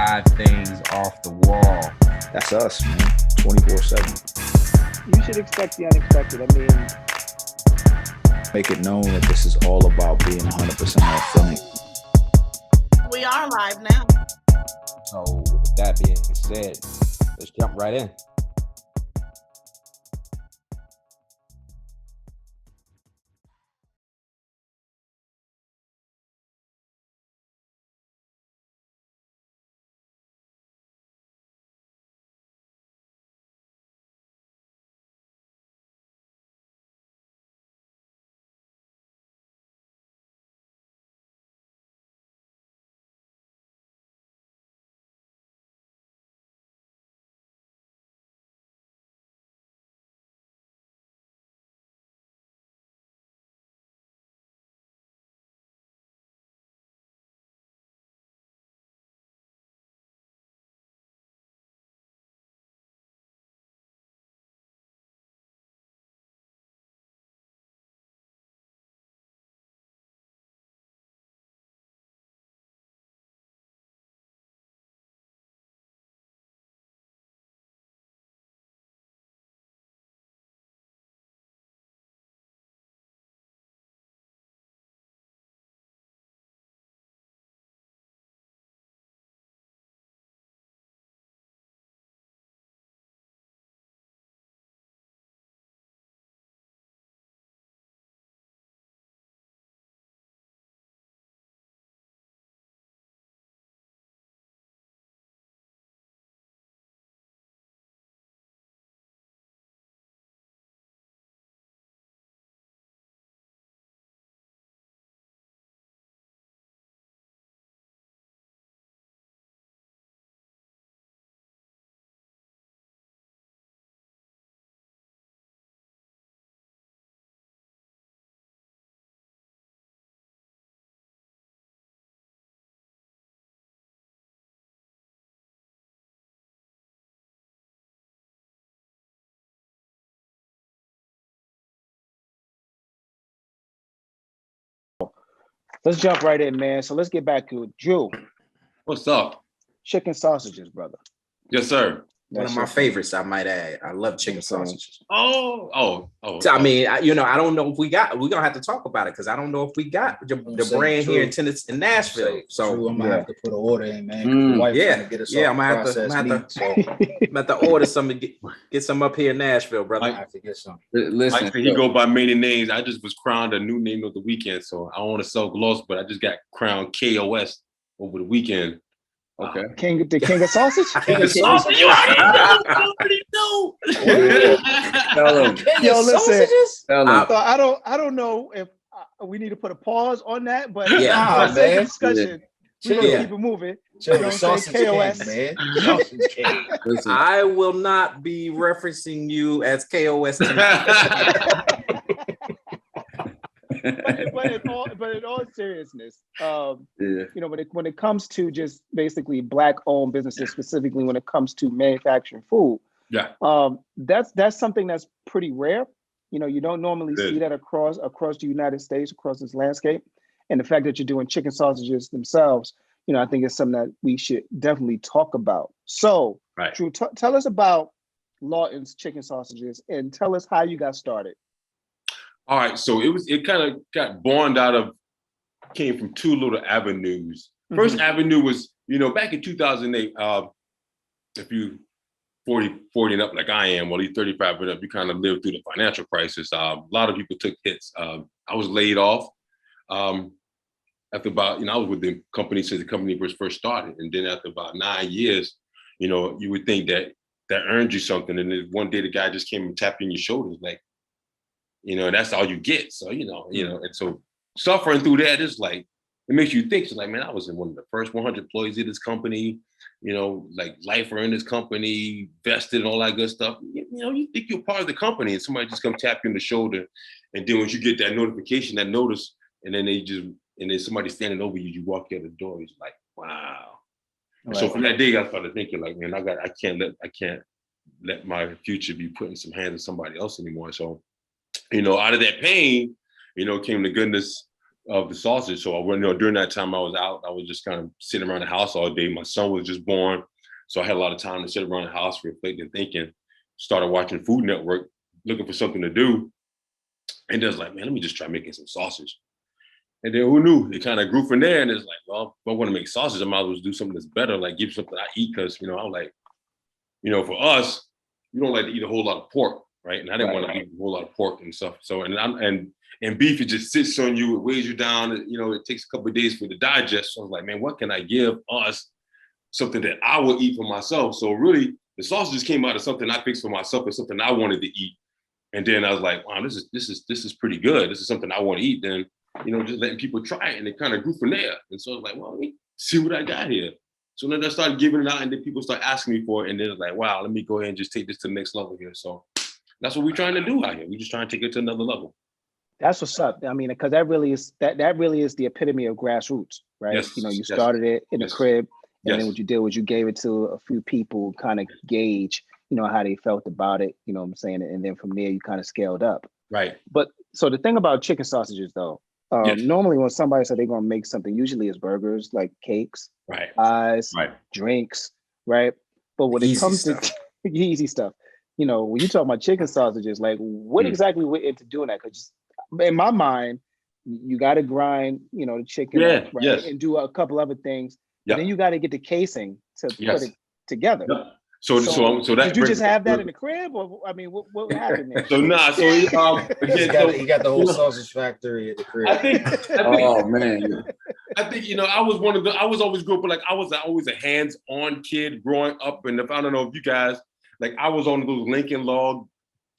drive things off the wall. That's us, man. 24/7. You should expect the unexpected. I mean, Make it known that this is all about being 100% authentic. We are live now. So with that being said, let's jump right in. let's jump right in, man. So let's get back to it. Drew, What's up? chicken sausages, brother. Yes, sir. One of That's my your favorites, I might add. I love chicken Okay. sausages. Oh. So, I mean, I don't know if we're gonna have to talk about it because I don't know if we got the brand here in Tennessee, in Nashville. So True, I'm gonna have to put an order in, man. 'Cause Mm. the wife Yeah. trying to get us Yeah, off I'm gonna have to- processed I'm gonna meat, so I'm about to order some and get some up here in Nashville, brother. I have to get some. Listen, Like he go by many names. I just was crowned a new name of the weekend, so I don't want to sell gloss, but I just got crowned KOS over the weekend. okay. the king of sausage. King of sausage, you already know. You already know. Tell him. Yo, listen. Sausages? Tell him. So I don't know if we need to put a pause on that, but Yeah. for the sake man. of discussion, we're Yeah. gonna keep it moving. Chill, You know the what I'm sausage saying? king, KOS. man. Sausage king. Listen. I will not be referencing you as KOS tonight. but in all seriousness, Yeah. you know, when it comes to just basically Black-owned businesses, specifically when it comes to manufacturing food, Yeah. that's something that's pretty rare. You know, you don't normally It is. see that across the United States, across this landscape. And the fact that you're doing chicken sausages themselves, you know, I think it's something that we should definitely talk about. So, Right. Drew, tell us about Lawton's chicken sausages and tell us how you got started. All right, so it kind of got born came from two little avenues. First avenue was, back in 2008, if you 40 and up like I am, well, you're 35 and up, you kind of lived through the financial crisis. A lot of people took hits. I was laid off after about, I was with the company since the company was first started. And then after about 9 years, you would think that earned you something. And then one day the guy just came and tapped you on your shoulders like, that's all you get. So, and so suffering through that is like, it makes you think, like, man, I was in one of the first 100 employees of this company, like lifer in this company, vested and all that good stuff. You think you're part of the company and somebody just come tap you on the shoulder. And then once you get that notification, that notice, and then somebody standing over you, you walk out the door, it's like, wow. Right. So from that day, I started thinking like, man, I can't let my future be put in some hands of somebody else anymore. So, out of that pain, came the goodness of the sausage. So during that time I was out, I was just kind of sitting around the house all day. My son was just born. So I had a lot of time to sit around the house, reflecting, thinking, started watching Food Network, looking for something to do. And just like, man, let me just try making some sausage. And then who knew? It kind of grew from there. And it's like, well, if I want to make sausage, I might as well do something that's better, like give something I eat. Cause I was like, for us, we don't like to eat a whole lot of pork, right? And I didn't want to eat a whole lot of pork and stuff. So, and beef, it just sits on you, it weighs you down. It takes a couple of days for it to digest. So I was like, man, what can I give us? Something that I will eat for myself. So really, the sausages came out of something I fixed for myself and something I wanted to eat. And then I was like, wow, this is pretty good. This is something I want to eat. Then, just letting people try it, and it kind of grew from there. And so I was like, well, let me see what I got here. So then I started giving it out, and then people start asking me for it. And then it's like, wow, let me go ahead and just take this to the next level here. So that's what we're trying to do out here. We're just trying to take it to another level. That's what's up. I mean, because that really is the epitome of grassroots, right? Yes, You started it in the crib. And then what you did was you gave it to a few people, kind of gauge, how they felt about it, what I'm saying? And then from there, you kind of scaled up. Right. But so the thing about chicken sausages, though, normally when somebody said they're going to make something, usually it's burgers, like cakes, pies, drinks, right? But when it comes to easy stuff, when you talk about chicken sausages, like what exactly went into doing that? Because in my mind, you got to grind, the chicken up, right? And do a couple other things. Then you got to get the casing to put it together. Yep. So that did you just have that in the crib, or I mean, what happened there? So he got the whole sausage factory at the crib. I think oh man. I think I was always grew up like I was always a hands-on kid growing up, and I don't know if you guys like I was on those Lincoln log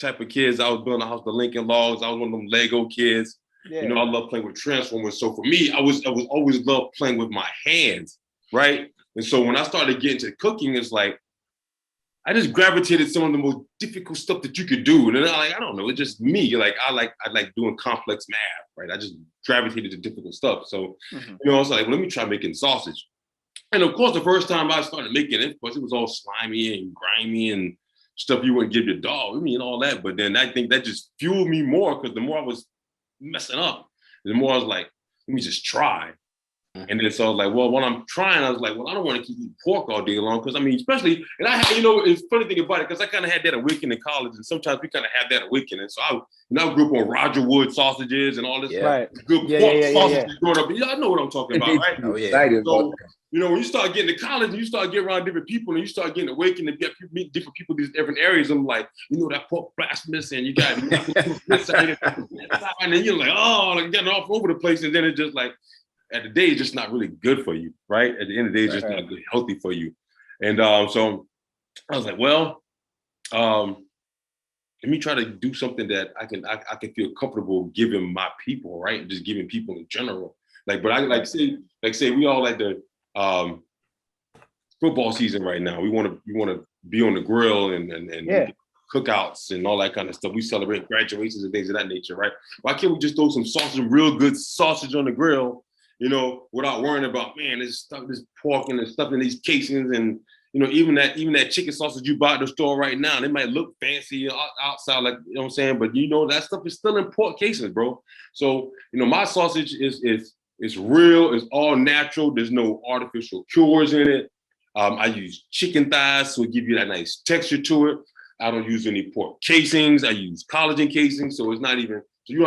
type of kids. I was building a house with Lincoln logs. I was one of them Lego kids. Yeah. I love playing with Transformers. So for me, I was always loved playing with my hands. Right. And so when I started getting to cooking, it's like I just gravitated some of the most difficult stuff that you could do. And then I don't know, it's just me. Like I like doing complex math, right? I just gravitated to difficult stuff. So, I was like, let me try making sausage. And of course, the first time I started making it, of course, it was all slimy and grimy and stuff you wouldn't give your dog, all that. But then I think that just fueled me more because the more I was messing up, the more I was like, let me just try. And then so I was like, well, when I'm trying, I was like, well, I don't want to keep eating pork all day long. Because especially, and I had, it's funny thing about it, because I kind of had that awakening in college. And sometimes we kind of have that awakening. So I grew up on Roger Wood sausages and all this good pork sausages growing up. Y'all know what I'm talking about, right? Oh, yeah. So, when you start getting to college and you start getting around different people and you start getting awakened and meet different people in these different areas, I'm like, that pork blasphemous and you got this side and then you're like, oh, like getting all over the place. And then it's just like, at the day, it's just not really good for you, right? At the end of the day, it's just not good, healthy for you. And so I was like, well, let me try to do something that I can feel comfortable giving my people, right? Just giving people in general. But I say we all like the football season right now. We want to be on the grill and cookouts and all that kind of stuff. We celebrate graduations and things of that nature, right? Why can't we just throw some real good sausage on the grill? Without worrying about, man, this pork and this stuff in these casings and, even that chicken sausage you bought at the store right now, they might look fancy outside, like, what I'm saying? But that stuff is still in pork casings, bro. So, my sausage is real, it's all natural. There's no artificial cures in it. I use chicken thighs, so it gives you that nice texture to it. I don't use any pork casings. I use collagen casings, so it's not even, so you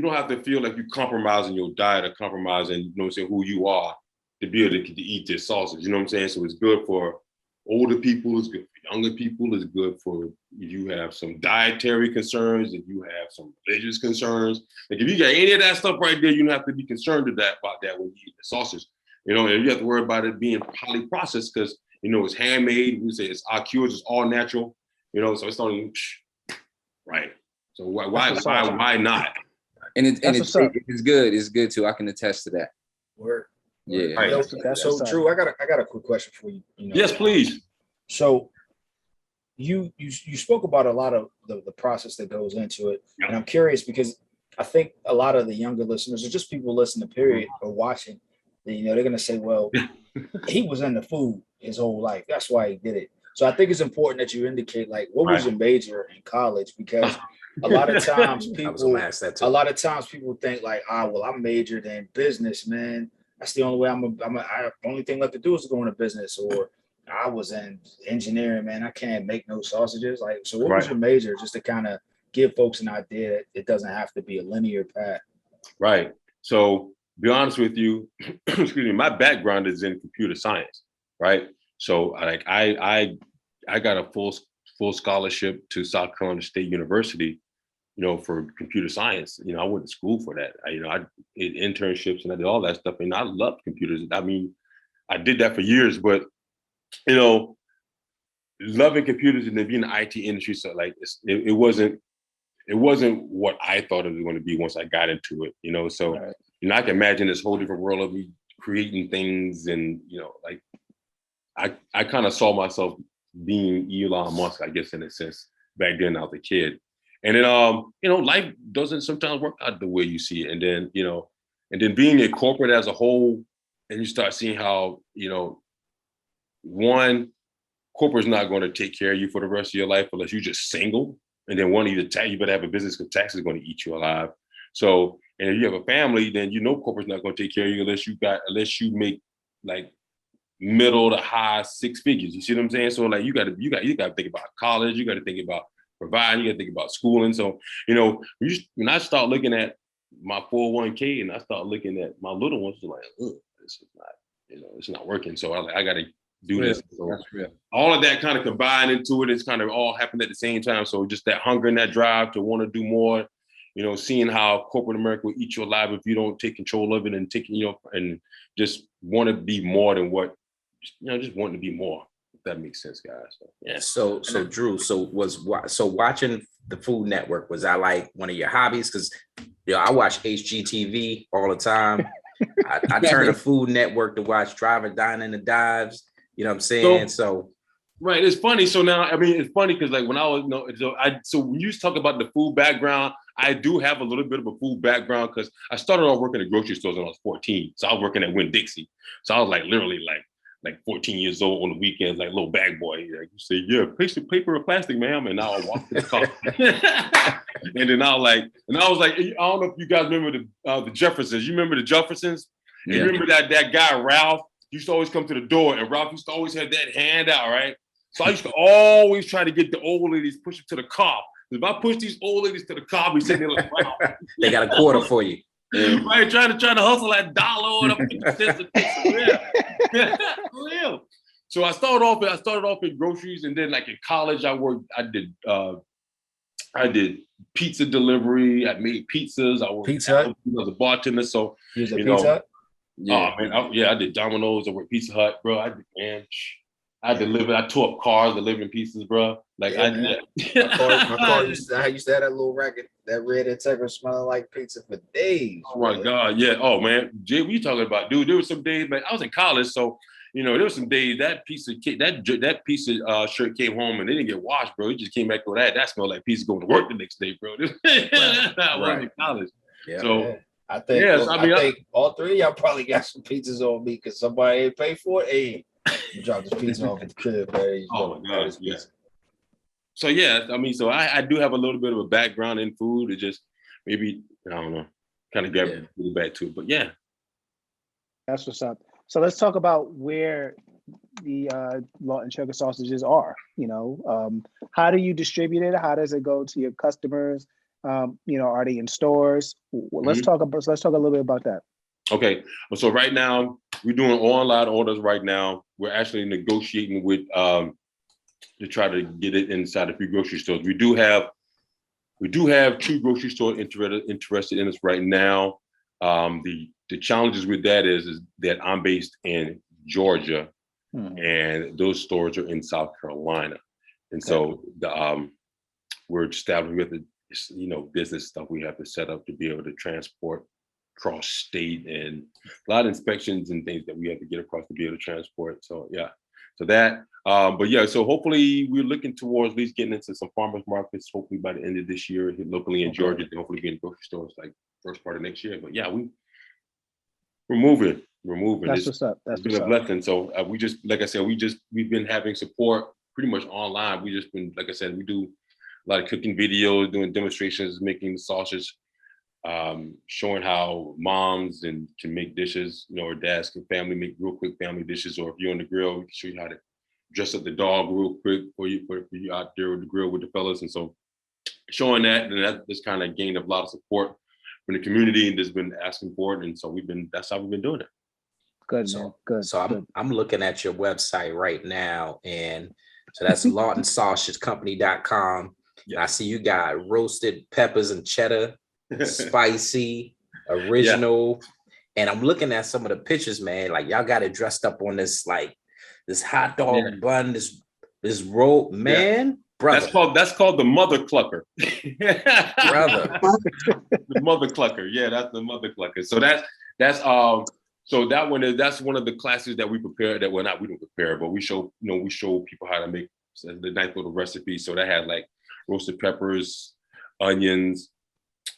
don't have to feel like you're compromising your diet or compromising, who you are to be able to eat this sausage. You know what I'm saying? So it's good for older people, it's good for younger people, it's good for if you have some dietary concerns, if you have some religious concerns. Like if you got any of that stuff right there, you don't have to be concerned about that when you eat the sausage. And you have to worry about it being highly processed because it's handmade. We say it's our cures, it's all natural. So it's not even right. So why not? And it's good. It's good too. I can attest to that. Word. Yeah. Right. That's so true. I got a quick question for you. Yes, please. So you spoke about a lot of the process that goes into it. Yep. And I'm curious because I think a lot of the younger listeners or just people listening period or watching, they're gonna say, well, he was in the food his whole life. That's why he did it. So I think it's important that you indicate like what was your major in college because a lot of times I was gonna people, ask that too. a lot of times people think like, well, I'm majored in business, man. That's the only way only thing left to do is to go into business. Or I was in engineering, man. I can't make no sausages. Like, so what was your major? Just to kind of give folks an idea that it doesn't have to be a linear path. Right. So be honest with you, excuse me, my background is in computer science, right? So like I got a full scholarship to South Carolina State University, for computer science. I went to school for that. I did internships and I did all that stuff, and I loved computers. I mean, I did that for years, but loving computers and then being in the IT industry, so like it wasn't what I thought it was going to be once I got into it. So Right. I can imagine this whole different world of me creating things, and like I kind of saw myself being Elon Musk, I guess, in a sense, back then I was a kid. And then life doesn't sometimes work out the way you see it. And then being a corporate as a whole, and you start seeing how, one, corporate's not going to take care of you for the rest of your life unless you're just single. And then one, you better have a business because tax is going to eat you alive. So, and if you have a family, then corporate's not going to take care of you unless you make like middle to high six figures. You see what I'm saying? So like you got to think about college, you got to think about providing, you got to think about schooling. So, when I start looking at my 401k and I start looking at my little ones, like, this is not, it's not working. So I got to do this. So all of that kind of combined into it. It's kind of all happened at the same time. So just that hunger and that drive to want to do more, seeing how corporate America will eat you alive if you don't take control of it and and just want to be more than what, just wanting to be more. If that makes sense, guys. So, yeah. So Drew, so watching the Food Network, was that like one of your hobbies? Because I watch HGTV all the time. I turn the Food Network to watch Driving, Dining, and Dives. You know what I'm saying? So right, it's funny. So now, I mean, it's funny because like when I was, so when you talk about the food background, I do have a little bit of a food background because I started off working at grocery stores when I was 14. So I was working at Winn-Dixie. So I was like literally like 14 years old on the weekends, like little bag boy. Like you say, yeah, paper or plastic, ma'am. And now I walk to the car. And then I was like, I don't know if you guys remember the Jeffersons. You remember the Jeffersons? Yeah. You remember that guy, Ralph? He used to always come to the door, and Ralph used to always have that hand out, right? So I used to always try to get the old ladies pushed to the car. If I push these old ladies to the car, we sitting there like, wow. They got a quarter for you. Right, trying to hustle that dollar or 50 cents. Real. So I started off in groceries, and then like in college, I did pizza delivery. I made pizzas. I was a bartender. So you was a Pizza Hut? Yeah. Oh man, I did Domino's. I worked Pizza Hut, bro. I delivered. I tore up cars delivering pizzas, bro. Like my car used to have that little racket, that red Integra smelling like pizza for days. Oh my God, yeah. Oh man, Jay, what you talking about, dude? There were some days, man. I was in college, so there were some days that piece of shirt came home and they didn't get washed, bro. It just came back with that. That smelled like pizza going to work the next day, bro. I was in college, so. I think all three of y'all probably got some pizzas on me because somebody ain't paid for it. Hey, drop this pizza off at the crib, man. Oh my God, yeah. So yeah, I mean, so I do have a little bit of a background in food. It just maybe, I don't know, kind of get back to it. But yeah. That's what's up. So let's talk about where the Lawton Sugar sausages are. How do you distribute it? How does it go to your customers? Are they in stores? Let's talk a little bit about that. Okay, so right now we're doing online orders. Right now, we're actually negotiating with to try to get it inside a few grocery stores. We do have 2 grocery stores interested in us right now. The challenges with that is that I'm based in Georgia, and those stores are in South Carolina, and so we're establishing with the business stuff we have to set up to be able to transport cross state, and a lot of inspections and things that we have to get across to be able to transport. So yeah, so that, but yeah, so hopefully we're looking towards at least getting into some farmers markets, hopefully by the end of this year, locally in Georgia, and hopefully getting grocery stores like first part of next year. But yeah, we're moving. That's what's up. It's been a blessing. So we just, like I said, we've been having support pretty much online. We just been, like I said, we do lot of cooking videos, doing demonstrations, making sausage, showing how moms can make dishes, or dads can make real quick family dishes, or if you're on the grill, we can show you how to dress up the dog real quick for you out there with the grill with the fellas. And so showing that, and that just kind of gained a lot of support from the community and just been asking for it. And so that's how we've been doing it. Good, man. Good. So I'm looking at your website right now, and so that's LawtonSausageCompany.com. Yeah. I see you got roasted peppers and cheddar, spicy, original, and I'm looking at some of the pictures, man. Like y'all got it dressed up on this hot dog bun, this roll, man. Yeah. Brother. That's called the mother clucker. Brother. The mother clucker. Yeah, that's the mother clucker. So that's that's one of the classes that we prepare we don't prepare, but we show people how to make the nice little recipe. So that had like roasted peppers, onions,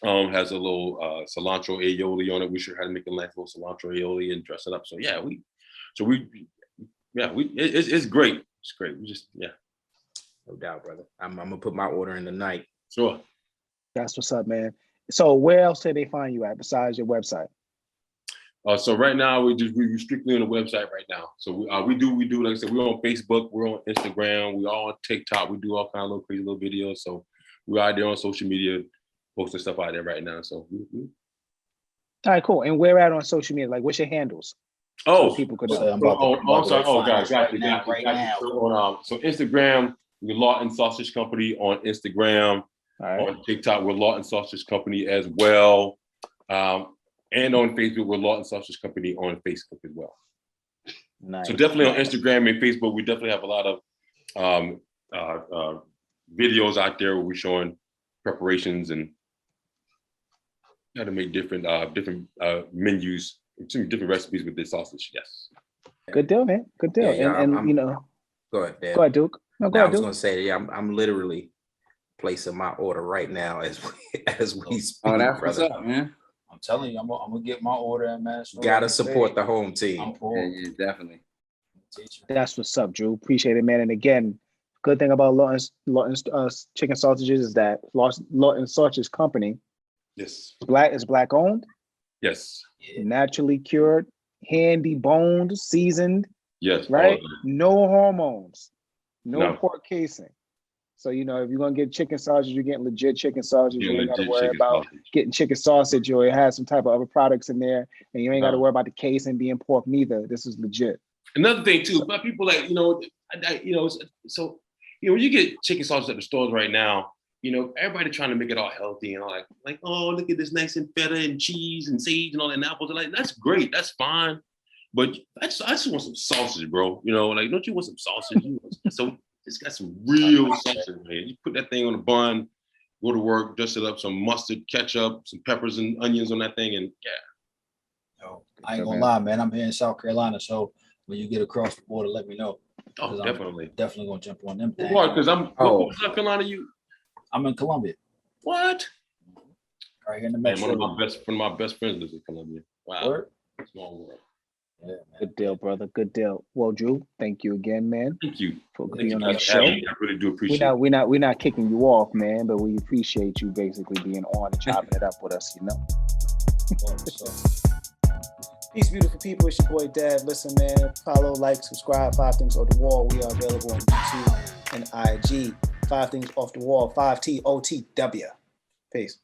has a little cilantro aioli on it. We showed how to make a nice little cilantro aioli and dress it up. So it's great. It's great. We just No doubt, brother. I'm gonna put my order in tonight. Sure. That's what's up, man. So where else can they find you at besides your website? So right now we're strictly on the website right now. So we do like I said, we're on Facebook, we're on Instagram, we're all on TikTok. We do all kind of little crazy little videos. So we're out there on social media, posting stuff out there right now. So. All right, cool. And where at on social media? Like, what's your handles? Oh, so people could. I'm sorry. Oh, guys, got you. So Instagram, we're Lawton Sausage Company on Instagram. Right. On TikTok, we're Lawton Sausage Company as well. And on Facebook, we're Lawton Sausage Company on Facebook as well. Nice. So definitely on Instagram and Facebook, we definitely have a lot of videos out there where we're showing preparations and how to make different menus, different recipes with this sausage. Yes. Good deal, man. Good deal. Yeah, and go ahead, Dad. Go ahead, Duke. No, go ahead, I was gonna say, I'm literally placing my order right now as we speak. Oh, that's what's up, man. I'm telling you, I'm gonna get my order in, man. Gotta support the home team. Yeah, definitely. That's what's up, Drew. Appreciate it, man. And again, good thing about Lawton's chicken sausages is that Lawton Sausage Company. Yes. Is black owned. Yes. Naturally cured, handy boned, seasoned. Yes. Right. No hormones. No pork casing. So, if you're going to get chicken sausage, you're getting legit chicken sausage. You ain't got to worry about getting chicken sausage or it has some type of other products in there. And you ain't got to worry about the casing being pork neither. This is legit. Another thing, too, about people like, so, when you get chicken sausage at the stores right now, everybody trying to make it all healthy and all like, oh, look at this nice and feta and cheese and sage and all that and apples. Like, that's great. That's fine. But I just want some sausage, bro. Don't you want some sausage? So it's got some real sausage, man. You put that thing on a bun, go to work, dress it up, some mustard, ketchup, some peppers and onions on that thing, and Yo, I ain't gonna lie, man. I'm here in South Carolina, so when you get across the border, let me know. Oh, definitely. Definitely gonna jump on them things. Why? Because what South Carolina you? I'm in Columbia. What? Right here in the metro. One of my best friends lives in Columbia. Wow. Word? Small world. Yeah, good deal, brother. Good deal. Well, Drew, thank you again, man. Thank you for being on the show. I really do appreciate it. We're not kicking you off, man, but we appreciate you basically being on and chopping it up with us, Peace, beautiful people. It's your boy Dad. Listen, man, follow, like, subscribe. 5 Things Off the Wall. We are available on YouTube and IG. 5 Things Off the Wall. 5TOTW. Peace.